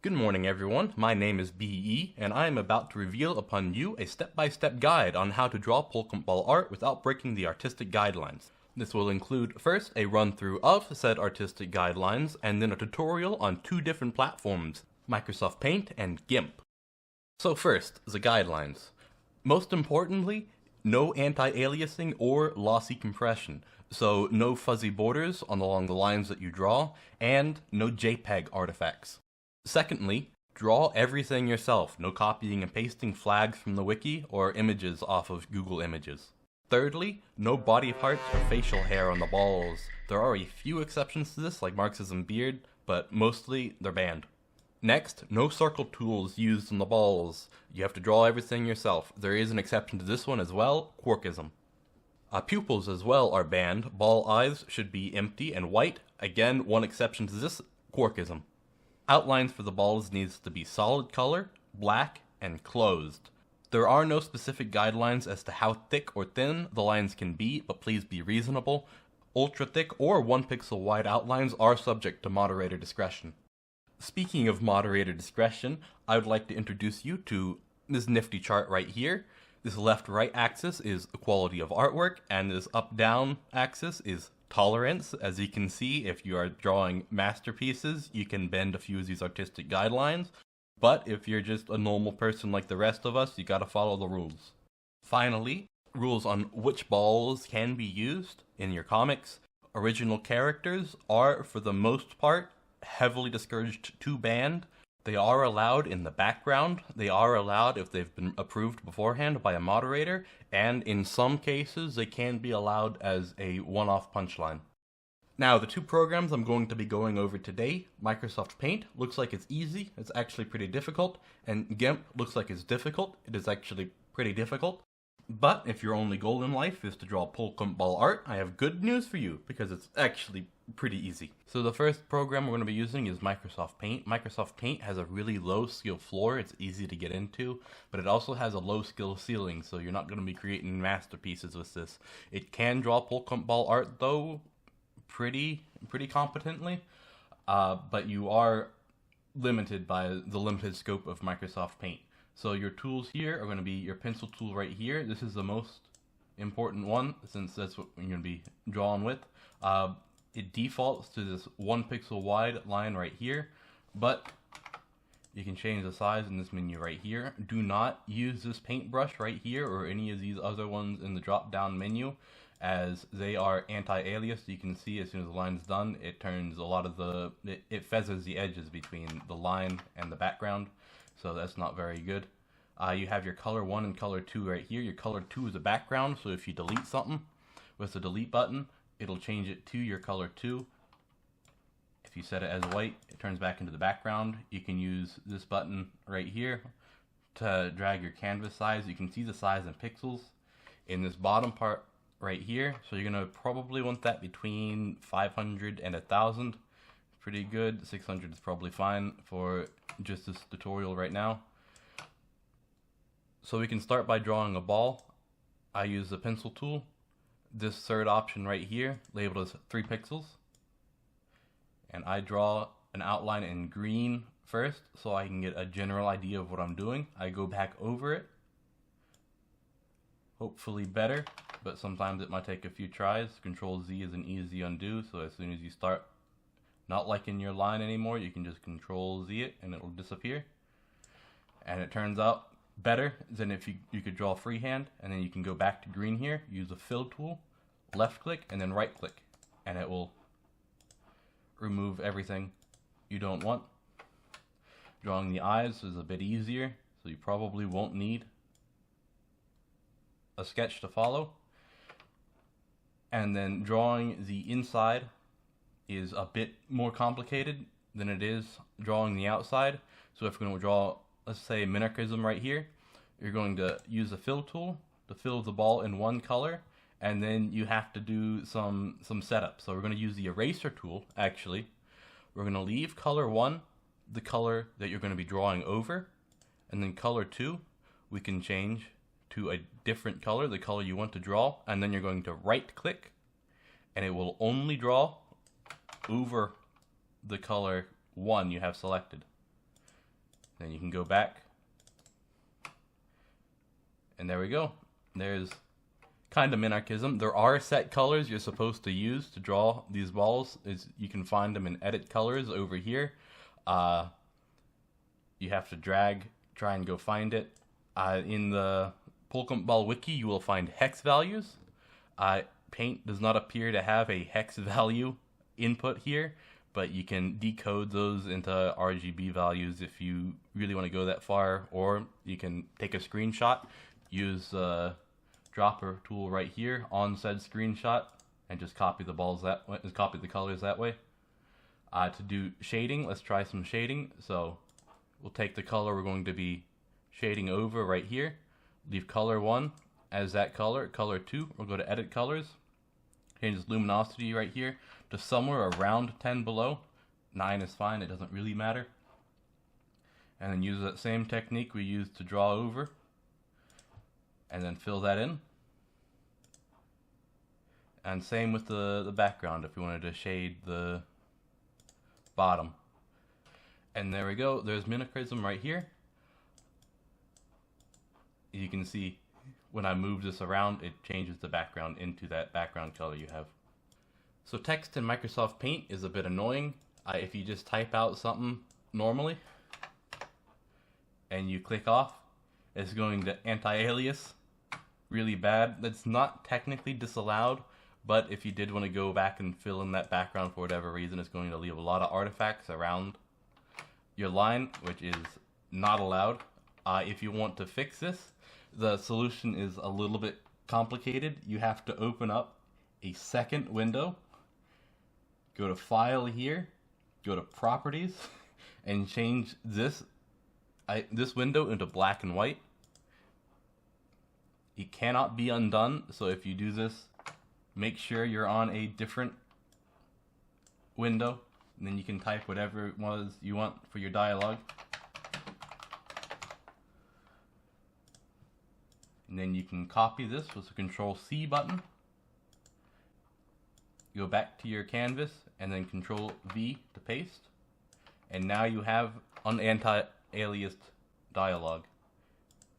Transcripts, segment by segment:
Good morning, everyone. My name is BE, and I am about to reveal upon you a step-by-step guide on how to draw polcompball art without breaking the artistic guidelines. This will include first a run-through of said artistic guidelines, and then a tutorial on two different platforms, Microsoft Paint and GIMP. So first, the guidelines. Most importantly, no anti-aliasing or lossy compression, so no fuzzy borders along the lines that you draw, and no JPEG artifacts. Secondly, draw everything yourself, no copying and pasting flags from the wiki or images off of Google Images. Thirdly, no body parts or facial hair on the balls. There are a few exceptions to this, like Marxism beard, but mostly they're banned. Next, no circle tools used on the balls. You have to draw everything yourself. There is an exception to this one as well, Quarkism. Pupils as well are banned. Ball eyes should be empty and white. Again, one exception to this, Quarkism. Outlines for the balls needs to be solid color, black, and closed. There are no specific guidelines as to how thick or thin the lines can be, but please be reasonable. Ultra thick or 1 pixel wide outlines are subject to moderator discretion. Speaking of moderator discretion, I would like to introduce you to this nifty chart right here. This left-right axis is the quality of artwork, and this up-down axis is tolerance. As you can see, if you are drawing masterpieces, you can bend a few of these artistic guidelines, but if you're just a normal person like the rest of us, you gotta follow the rules. Finally, rules on which balls can be used in your comics. Original characters are, for the most part, heavily discouraged to ban. They are allowed in the background, they are allowed if they've been approved beforehand by a moderator, and in some cases they can be allowed as a one-off punchline. Now, the two programs I'm going to be going over today, Microsoft Paint looks like it's easy, it's actually pretty difficult, and GIMP looks like it's difficult, it is actually pretty difficult. But if your only goal in life is to draw polcompball art, I have good news for you, because it's actually pretty easy. So the first program we're going to be using is Microsoft Paint. Microsoft Paint has a really low skill floor, it's easy to get into, but it also has a low skill ceiling, so you're not going to be creating masterpieces with this. It can draw polcompball art though, pretty competently, but you are limited by the limited scope of Microsoft Paint. So your tools here are going to be your pencil tool right here. This is the most important one since that's what you're going to be drawing with. It defaults to this 1 pixel wide line right here, but you can change the size in this menu right here. Do not use this paintbrush right here or any of these other ones in the drop down menu, as they are anti-alias. You can see as soon as the line's done, it turns a lot of it feathers the edges between the line and the background, so that's not very good. You have your color 1 and color 2 right here. Your color 2 is the background, so if you delete something with the delete button, it'll change it to your color 2. If you set it as white, it turns back into the background. You can use this button right here to drag your canvas size. You can see the size in pixels in this bottom part right here. So you're going to probably want that between 500 and 1000. Pretty good. 600 is probably fine for just this tutorial right now. So we can start by drawing a ball. I use the pencil tool. This third option right here, labeled as 3 pixels. And I draw an outline in green first so I can get a general idea of what I'm doing. I go back over it. Hopefully better, but sometimes it might take a few tries. Control Z is an easy undo, so as soon as you start not liking your line anymore, you can just Control Z it and it will disappear. And it turns out better than if you could draw freehand, and then you can go back to green here, use the fill tool, left click, and then right click, and it will remove everything you don't want. Drawing the eyes is a bit easier, so you probably won't need a sketch to follow. And then drawing the inside is a bit more complicated than it is drawing the outside. So if we're going to draw, let's say, minarchism right here, you're going to use the fill tool to fill the ball in one color, and then you have to do some setup. So we're going to use the eraser tool, actually. We're going to leave color 1 the color that you're going to be drawing over, and then color 2 we can change to a different color, the color you want to draw, and then you're going to right click, and it will only draw over the color 1 you have selected. Then you can go back. And there we go. There's kind of minarchism. There are set colors you're supposed to use to draw these balls. You can find them in edit colors over here. You have to try and go find it. In the polcompball wiki, you will find hex values. Paint does not appear to have a hex value input here, but you can decode those into RGB values if you really want to go that far, or you can take a screenshot, use the dropper tool right here on said screenshot, and just copy the balls that way, copy the colors that way. To do shading, let's try some shading. So we'll take the color we're going to be shading over right here, leave color 1 as that color, color 2, we'll go to edit colors, change this luminosity right here to somewhere around 10 below. 9 is fine, it doesn't really matter. And then use that same technique we used to draw over, and then fill that in. And same with the background if we wanted to shade the bottom. And there we go, there's minarchism right here. You can see when I move this around, it changes the background into that background color you have. So text in Microsoft Paint is a bit annoying. If you just type out something normally and you click off, it's going to anti-alias really bad. That's not technically disallowed, but if you did want to go back and fill in that background for whatever reason, it's going to leave a lot of artifacts around your line, which is not allowed. If you want to fix this, the solution is a little bit complicated. You have to open up a second window, go to File here, go to Properties, and change this window into black and white. It cannot be undone, so if you do this, make sure you're on a different window, and then you can type whatever it was you want for your dialogue. And then you can copy this with the Control-C button. Go back to your canvas and then Control-V to paste. And now you have an anti-aliased dialogue.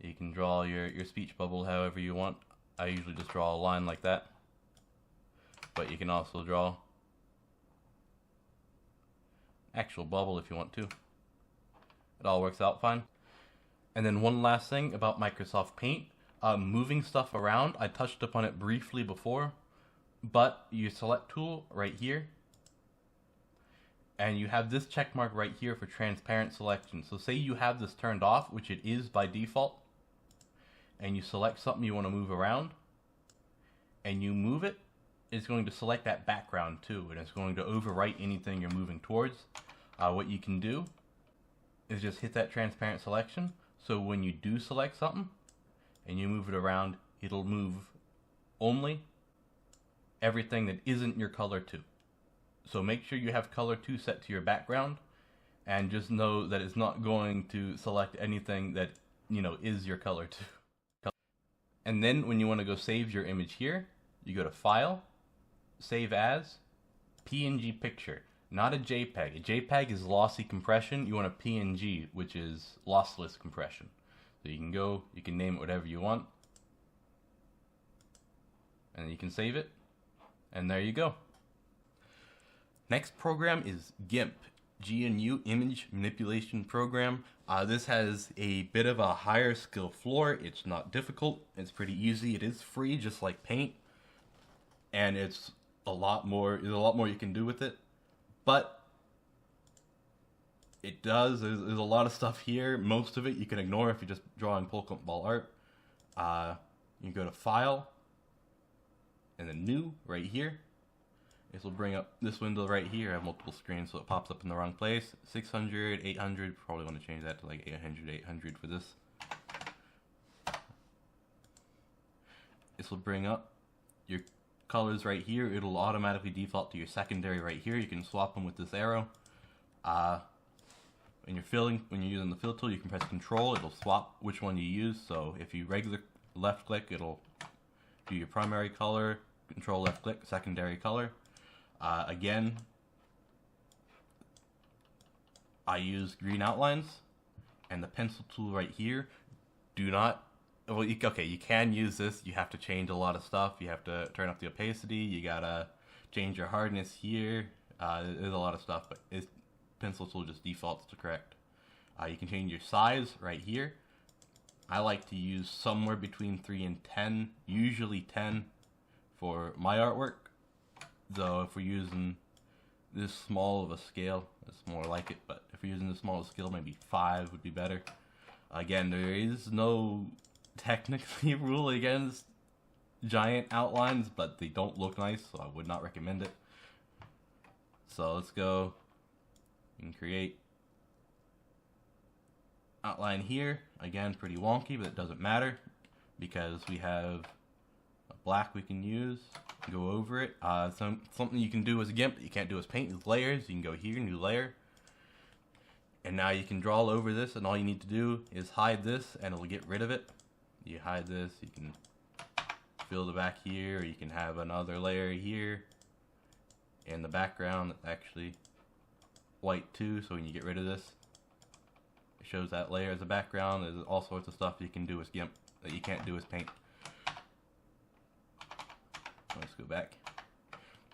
You can draw your speech bubble however you want. I usually just draw a line like that. But you can also draw actual bubble if you want to. It all works out fine. And then one last thing about Microsoft Paint. Moving stuff around, I touched upon it briefly before, but you select tool right here, and you have this check mark right here for transparent selection. So say you have this turned off, which it is by default, and you select something you want to move around, and you move it, it's going to select that background too, and it's going to overwrite anything you're moving towards. What you can do is just hit that transparent selection, so when you do select something, and you move it around, it'll move only everything that isn't your color 2. So make sure you have color 2 set to your background, and just know that it's not going to select anything that, is your color 2. And then when you want to go save your image here, you go to File, Save As, PNG Picture, not a JPEG. A JPEG is lossy compression. You want a PNG, which is lossless compression. So you can name it whatever you want, and you can save it, and there you go. Next program is GIMP, GNU Image Manipulation Program. This has a bit of a higher skill floor. It's not difficult, it's pretty easy, it is free just like Paint, and there's a lot more you can do with it, but there's a lot of stuff here. Most of it you can ignore if you're just drawing polcompball art. You go to File, and then New, right here. This will bring up this window right here. I have multiple screens, so it pops up in the wrong place. 600, 800, probably want to change that to like 800 for this. This will bring up your colors right here. It'll automatically default to your secondary right here. You can swap them with this arrow. When you're using the fill tool, you can press Control. It'll swap which one you use. So if you regular left click, it'll do your primary color. Control left click, secondary color. Again, I use green outlines. and the pencil tool right here, do not, well, okay, you can use this. You have to change a lot of stuff. You have to turn up the opacity. You gotta change your hardness here. There's a lot of stuff, but pencil tool just defaults to correct. You can change your size right here. I like to use somewhere between 3 and 10, usually 10 for my artwork. Though if we're using this small of a scale, it's more like it, but if we're using this small of a scale, maybe 5 would be better. Again, there is no technically rule against giant outlines, but they don't look nice, so I would not recommend it. So let's go and create outline here. Again, pretty wonky, but it doesn't matter because we have a black we can use. Go over it. Something you can do as a GIMP that you can't do as Paint is layers. You can go here, new layer, and now you can draw over this, and all you need to do is hide this and it'll get rid of it. You hide this, you can fill the back here, or you can have another layer here in the background that's actually white too, so when you get rid of this, it shows that layer as a background. There's all sorts of stuff you can do with GIMP that you can't do with Paint. Let's go back.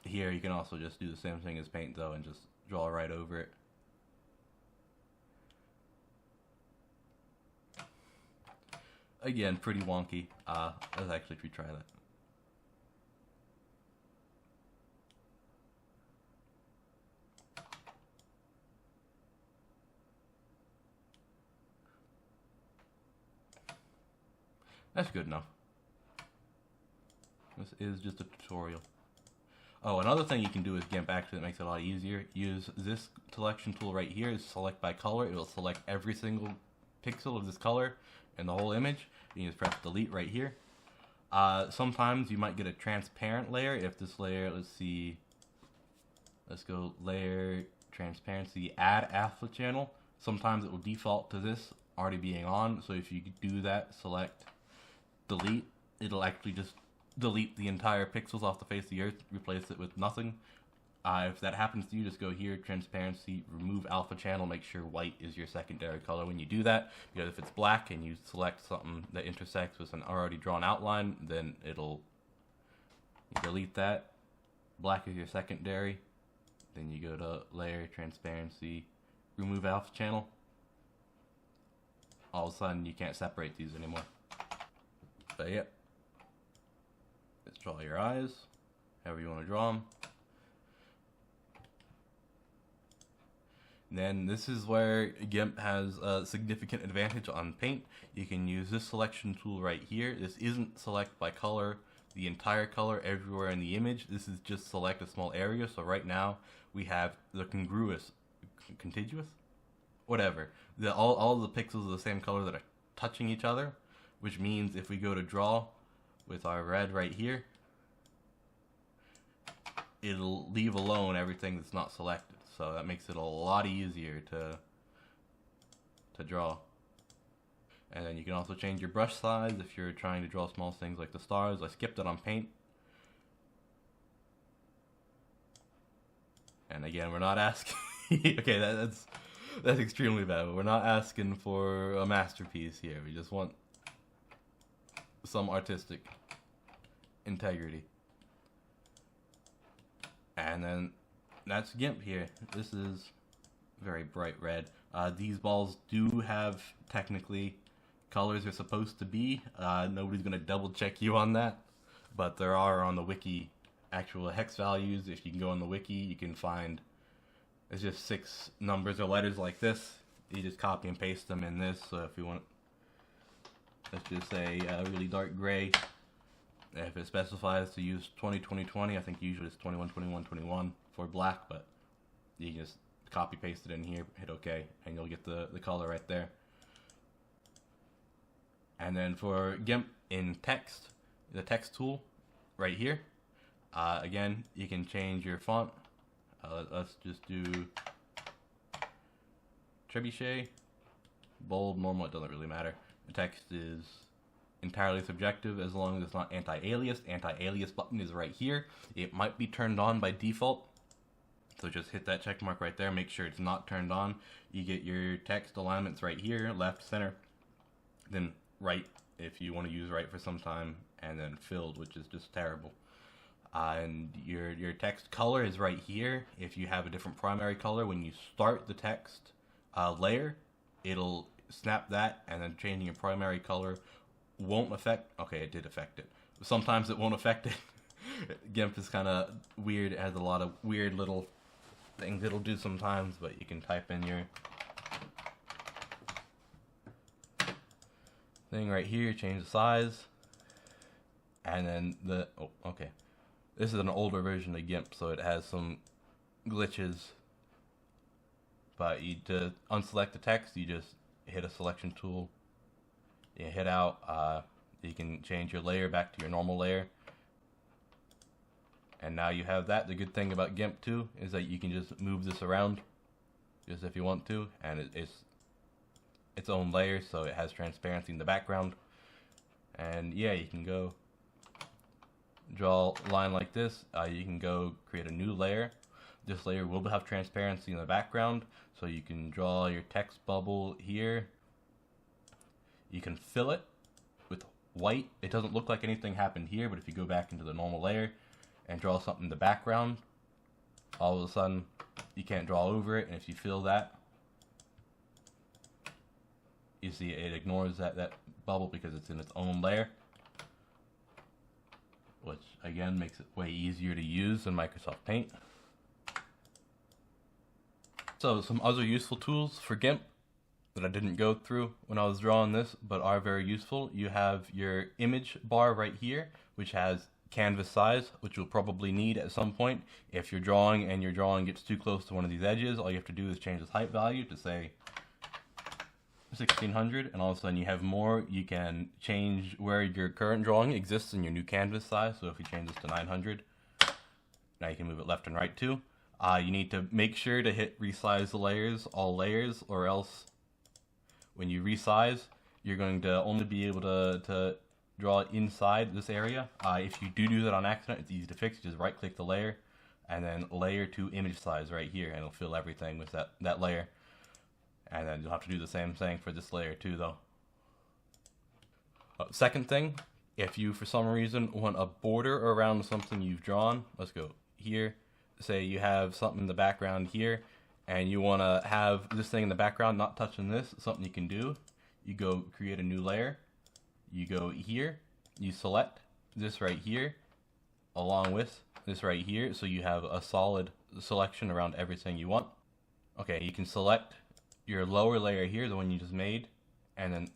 Here you can also just do the same thing as Paint though and just draw right over it. Again, pretty wonky. Let's actually retry that. That's good enough. This is just a tutorial. Oh, another thing you can do with GIMP actually that makes it a lot easier, use this selection tool right here, is select by color. It will select every single pixel of this color in the whole image. You can just press delete right here. Sometimes you might get a transparent layer if this layer, let's go layer, transparency, add alpha channel. Sometimes it will default to this already being on, so if you do that, select delete, it'll actually just delete the entire pixels off the face of the earth, replace it with nothing. If that happens to you, just go here, transparency, remove alpha channel, make sure white is your secondary color when you do that, because if it's black and you select something that intersects with an already drawn outline, then it'll delete that. Black is your secondary, then you go to layer, transparency, remove alpha channel. All of a sudden you can't separate these anymore. But yeah, let's draw your eyes, however you want to draw them. And then this is where GIMP has a significant advantage on Paint. You can use this selection tool right here. This isn't select by color, the entire color everywhere in the image. This is just select a small area. So right now we have the contiguous, whatever. All the pixels are the same color that are touching each other, which means if we go to draw with our red right here, it'll leave alone everything that's not selected. So that makes it a lot easier to draw. And then you can also change your brush size if you're trying to draw small things like the stars. I skipped it on Paint. And again, we're not asking okay, that's extremely bad, but we're not asking for a masterpiece here. We just want some artistic integrity. And then that's GIMP here. This is very bright red. These balls do have technically colors they're supposed to be. Nobody's gonna double check you on that, but there are on the wiki actual hex values. If you can go on the wiki, you can find it's just 6 numbers or letters like this. You just copy and paste them in this. So if you want, let's just say really dark gray. If it specifies to use 20, 20, 20, I think usually it's 21, 21, 21 for black, but you can just copy paste it in here, hit OK, and you'll get the color right there. And then for GIMP in text, the text tool right here, again, you can change your font. Let's just do trebuchet, bold, normal, it doesn't really matter. The text is entirely subjective as long as it's not anti-alias. Anti-alias button is right here. It might be turned on by default. So just hit that check mark right there, make sure it's not turned on. You get your text alignments right here, left, center, then right if you want to use right for some time, and then filled, which is just terrible. And your text color is right here. If you have a different primary color, when you start the text layer, it'll snap that, and then changing your primary color won't affect. Okay, it did affect it. Sometimes it won't affect it. GIMP is kind of weird. It has a lot of weird little things it'll do sometimes, but you can type in your thing right here, change the size, and then okay. This is an older version of GIMP, so it has some glitches. But to unselect the text, you just hit a selection tool. You hit out. You can change your layer back to your normal layer. And now you have that. The good thing about GIMP too is that you can just move this around, just if you want to, and it's its own layer, so it has transparency in the background. And yeah, you can go draw a line like this. You can go create a new layer. This layer will have transparency in the background, so you can draw your text bubble here. You can fill it with white. It doesn't look like anything happened here, but if you go back into the normal layer and draw something in the background, all of a sudden you can't draw over it, and if you fill that, you see it ignores that bubble because it's in its own layer, which again makes it way easier to use in Microsoft Paint. So some other useful tools for GIMP that I didn't go through when I was drawing this, but are very useful. You have your image bar right here, which has canvas size, which you'll probably need at some point. If you're drawing and your drawing gets too close to one of these edges, all you have to do is change this height value to say 1600, and all of a sudden you have more. You can change where your current drawing exists in your new canvas size. So if you change this to 900, now you can move it left and right too. You need to make sure to hit resize the layers, all layers, or else when you resize, you're going to only be able to draw inside this area. If you do that on accident, it's easy to fix. You just right click the layer and then layer to image size right here, and it'll fill everything with that layer. And then you'll have to do the same thing for this layer too though. Second thing, if you for some reason want a border around something you've drawn, let's go here. Say you have something in the background here and you want to have this thing in the background not touching this, something you can do, you go create a new layer, you go here, you select this right here along with this right here, so you have a solid selection around everything you want. Okay, you can select your lower layer here, the one you just made, and then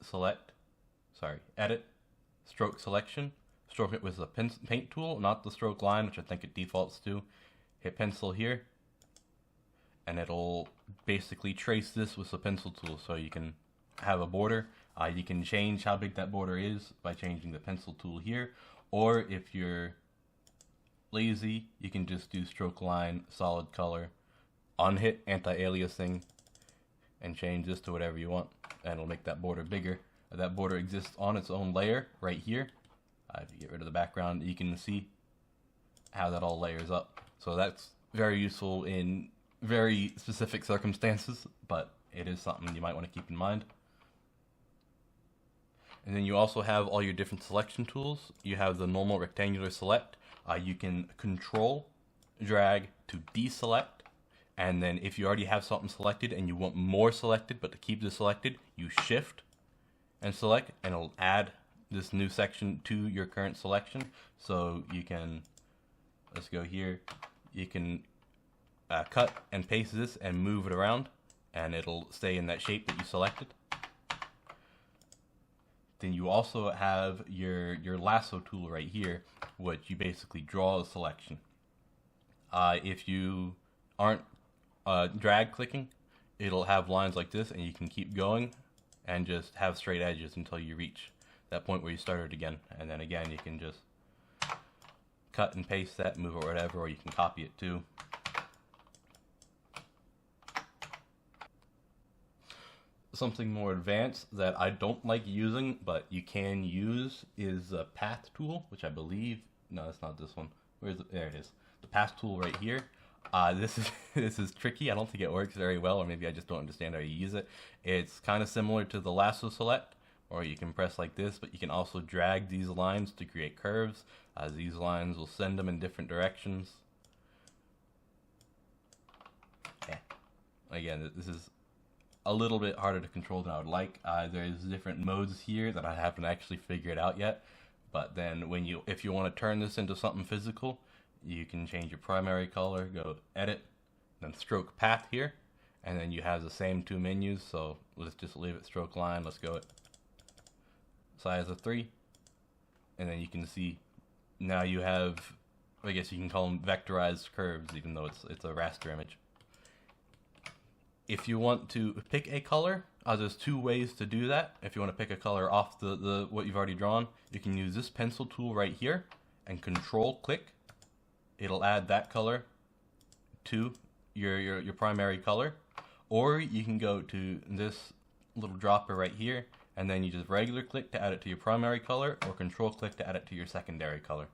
edit, stroke selection, stroke it with the paint tool, not the stroke line, which I think it defaults to. Hit pencil here, and it'll basically trace this with the pencil tool, so you can have a border. You can change how big that border is by changing the pencil tool here, or if you're lazy, you can just do stroke line, solid color, unhit anti-aliasing, and change this to whatever you want, and it'll make that border bigger. That border exists on its own layer right here. If you get rid of the background, you can see how that all layers up. So that's very useful in very specific circumstances, but it is something you might want to keep in mind. And then you also have all your different selection tools. You have the normal rectangular select. You can control, drag to deselect, and then if you already have something selected and you want more selected, but to keep this selected, you shift and select, and it'll add this new section to your current selection. So you can, let's go here, you can cut and paste this and move it around, and it'll stay in that shape that you selected. Then you also have your lasso tool right here, which you basically draw a selection. If you aren't drag clicking, it'll have lines like this, and you can keep going and just have straight edges until you reach that point where you started again. And then again, you can just cut and paste that, move it whatever, or you can copy it too. Something more advanced that I don't like using, but you can use, is the path tool, which I believe, no, that's not this one. Where's it? There it is. The path tool right here. This is this is tricky. I don't think it works very well, or maybe I just don't understand how you use it. It's kind of similar to the lasso select, or you can press like this, but you can also drag these lines to create curves. These lines will send them in different directions. Yeah. Again, this is a little bit harder to control than I would like. There's different modes here that I haven't actually figured out yet. But then if you want to turn this into something physical, you can change your primary color, go edit, then stroke path here, and then you have the same two menus. So let's just leave it stroke line. Let's go at size of 3, and then you can see now you have, I guess you can call them vectorized curves, even though it's a raster image. If you want to pick a color, there's two ways to do that. If you want to pick a color off the what you've already drawn, you can use this pencil tool right here and control click. It'll add that color to your primary color. Or you can go to this little dropper right here, and then you just regular click to add it to your primary color, or control click to add it to your secondary color.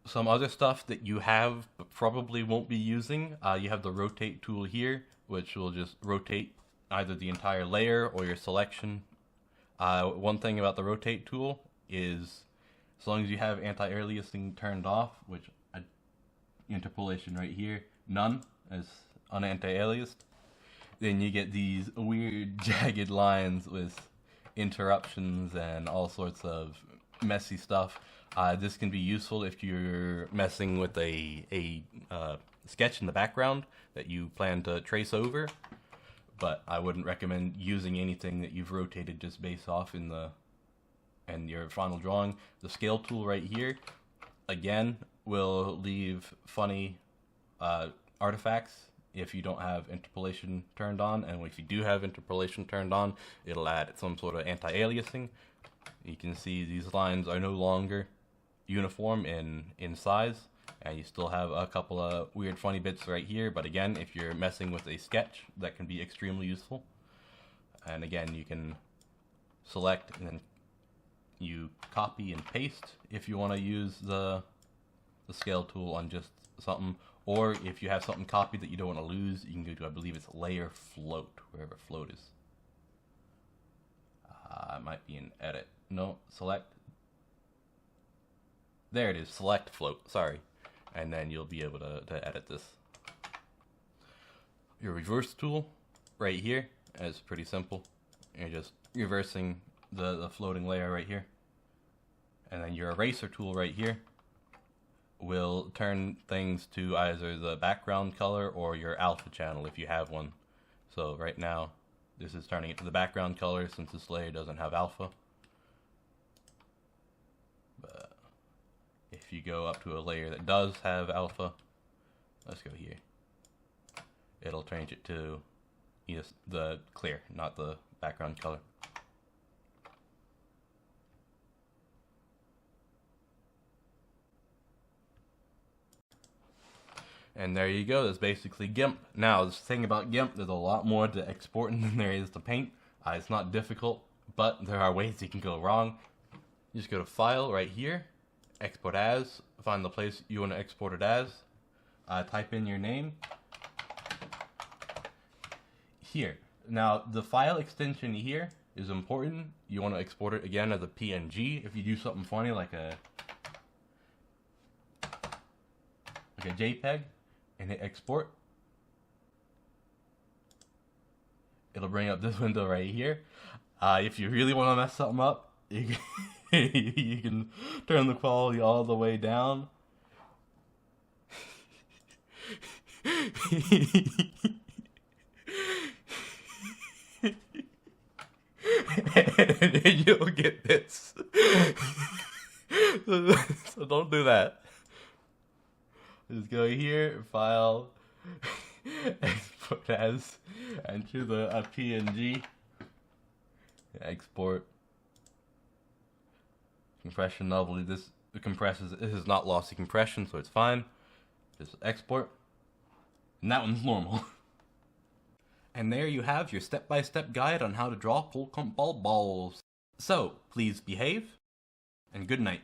Some other stuff that you have but probably won't be using, you have the rotate tool here, which will just rotate either the entire layer or your selection. One thing about the rotate tool is, as long as you have anti-aliasing turned off, which interpolation right here, none, as un-anti-aliased, then you get these weird jagged lines with interruptions and all sorts of messy stuff. This can be useful if you're messing with a sketch in the background that you plan to trace over, but I wouldn't recommend using anything that you've rotated just based off in your final drawing. The scale tool right here, again, will leave funny artifacts if you don't have interpolation turned on, and if you do have interpolation turned on, it'll add some sort of anti-aliasing. You can see these lines are no longer uniform in size, and you still have a couple of weird funny bits right here, but again, if you're messing with a sketch, that can be extremely useful. And again, you can select and then you copy and paste if you want to use the scale tool on just something, or if you have something copied that you don't want to lose, you can go to, I believe it's layer float, wherever float is. It might be in edit. No, select. There it is, select float, sorry. And then you'll be able to edit this. Your reverse tool right here is pretty simple. You're just reversing the floating layer right here. And then your eraser tool right here will turn things to either the background color or your alpha channel if you have one. So right now, this is turning it to the background color since this layer doesn't have alpha. But if you go up to a layer that does have alpha, let's go here, it'll change it to the clear, not the background color. And there you go, that's basically GIMP. Now, the thing about GIMP, there's a lot more to exporting than there is to paint. It's not difficult, but there are ways you can go wrong. You just go to File right here, Export As, find the place you want to export it as, type in your name. Here. Now, the file extension here is important. You want to export it again as a PNG. If you do something funny like a JPEG, and hit export, it'll bring up this window right here. If you really want to mess something up, you can turn the quality all the way down. And you'll get this. So don't do that. Just go here, file, export as, and choose a PNG. Export. Compression level. This compresses. This is not lossy compression, so it's fine. Just export. And that one's normal. And there you have your step-by-step guide on how to draw polcompball balls. So, please behave, and good night.